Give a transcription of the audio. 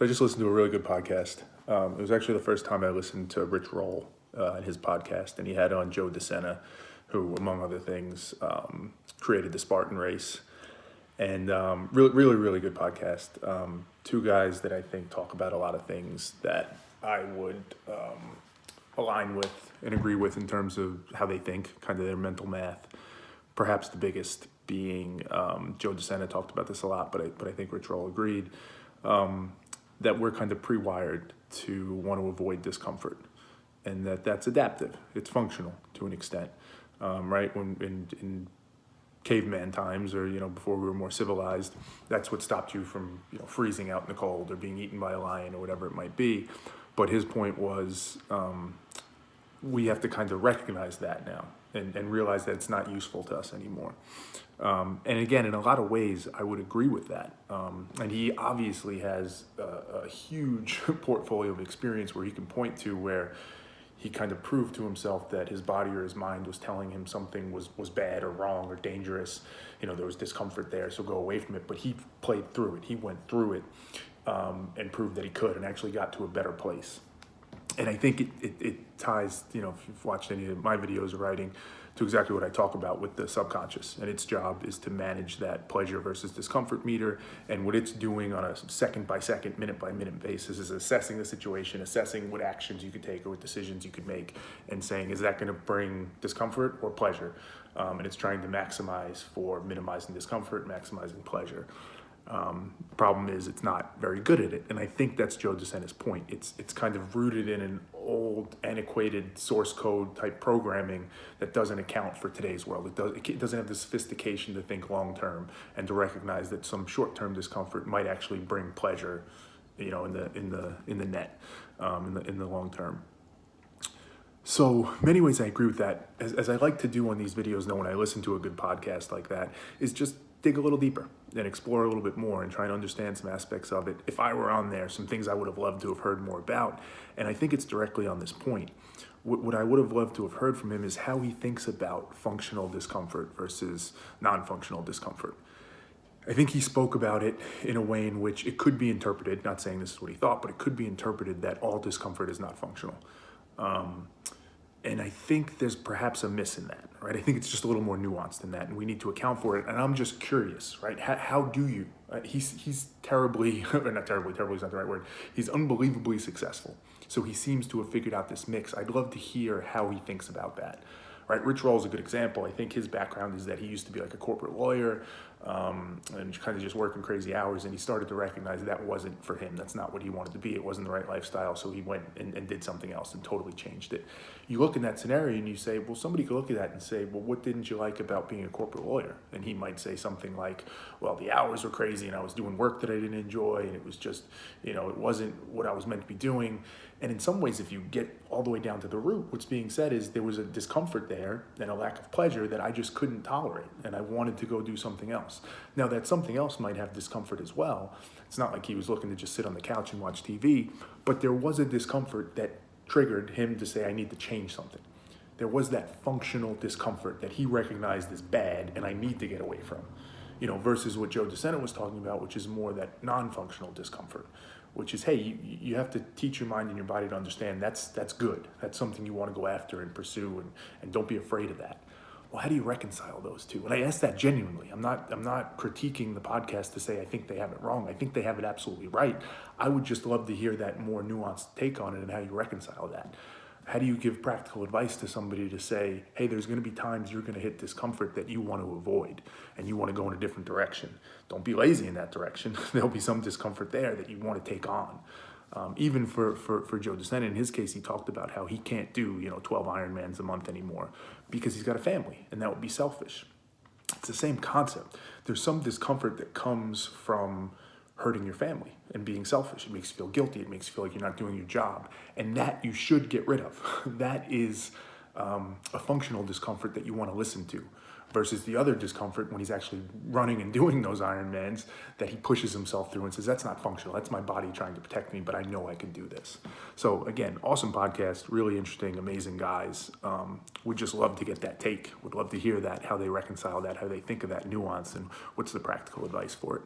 So I just listened to a really good podcast. It was actually the first time I listened to Rich Roll and his podcast, and he had on Joe Sena, who, among other things, created the Spartan race. And really good podcast. Two guys that I think talk about a lot of things that I would align with and agree with in terms of how they think, kind of their mental math. Perhaps the biggest being Joe Sena talked about this a lot, but I think Rich Roll agreed that we're kind of pre-wired to want to avoid discomfort, and that's adaptive. It's functional to an extent, right? When in caveman times, or before we were more civilized, that's what stopped you from freezing out in the cold or being eaten by a lion or whatever it might be. But his point was we have to kind of recognize that now and realize that it's not useful to us anymore. And again, in a lot of ways, I would agree with that. And he obviously has a huge portfolio of experience where he can point to where he kind of proved to himself that his body or his mind was telling him something was bad or wrong or dangerous. There was discomfort there, so go away from it. But he played through it. He went through it and proved that he could and actually got to a better place. And I think it ties, if you've watched any of my videos or writing, to exactly what I talk about with the subconscious. And its job is to manage that pleasure versus discomfort meter. And what it's doing on a second by second, minute by minute basis is assessing the situation, assessing what actions you could take or what decisions you could make, and saying, is that going to bring discomfort or pleasure? And it's trying to maximize for minimizing discomfort, maximizing pleasure. Problem is it's not very good at it, and I think that's Joe DeSena's point. It's kind of rooted in an old, antiquated source code type programming that doesn't account for today's world. It doesn't have the sophistication to think long term and to recognize that some short term discomfort might actually bring pleasure, in the net, in the long term. So many ways I agree with that. As I like to do on these videos, when I listen to a good podcast like that, is just dig a little deeper and explore a little bit more and try to understand some aspects of it. If I were on there, some things I would have loved to have heard more about. And I think it's directly on this point. What I would have loved to have heard from him is how he thinks about functional discomfort versus non-functional discomfort. I think he spoke about it in a way in which it could be interpreted, not saying this is what he thought, but it could be interpreted that all discomfort is not functional. And I think there's perhaps a miss in that, right? I think it's just a little more nuanced than that, and we need to account for it. And I'm just curious, right? How do you? He's terribly, or not terribly is not the right word. He's unbelievably successful. So he seems to have figured out this mix. I'd love to hear how he thinks about that, right? Rich Roll is a good example. I think his background is that he used to be like a corporate lawyer and kind of just working crazy hours, and he started to recognize that wasn't for him. That's not what he wanted to be. It wasn't the right lifestyle, so he went and did something else and totally changed it. You look in that scenario and you say, well, somebody could look at that and say, well, what didn't you like about being a corporate lawyer? And he might say something like, well, the hours were crazy and I was doing work that I didn't enjoy, and it was just, it wasn't what I was meant to be doing. And in some ways, if you get all the way down to the root, what's being said is there was a discomfort there and a lack of pleasure that I just couldn't tolerate, and I wanted to go do something else. Now, that something else might have discomfort as well. It's not like he was looking to just sit on the couch and watch TV, but there was a discomfort that triggered him to say, I need to change something. There was that functional discomfort that he recognized as bad and I need to get away from, versus what Joe DeSena was talking about, which is more that non-functional discomfort, which is, hey, you have to teach your mind and your body to understand that's good. That's something you want to go after and pursue, and don't be afraid of that. Well, how do you reconcile those two? And I ask that genuinely. I'm not critiquing the podcast to say I think they have it wrong. I think they have it absolutely right. I would just love to hear that more nuanced take on it and how you reconcile that. How do you give practical advice to somebody to say, hey, there's going to be times you're going to hit discomfort that you want to avoid and you want to go in a different direction. Don't be lazy in that direction. There'll be some discomfort there that you want to take on. Even for Joe DeSena, in his case, he talked about how he can't do 12 Ironmans a month anymore because he's got a family, and that would be selfish. It's the same concept. There's some discomfort that comes from hurting your family and being selfish. It makes you feel guilty. It makes you feel like you're not doing your job, and that you should get rid of. That is a functional discomfort that you want to listen to, versus the other discomfort when he's actually running and doing those Ironmans that he pushes himself through and says, that's not functional. That's my body trying to protect me, but I know I can do this. So again, awesome podcast, really interesting, amazing guys. Would just love to get that take. Would love to hear that, how they reconcile that, how they think of that nuance, and what's the practical advice for it.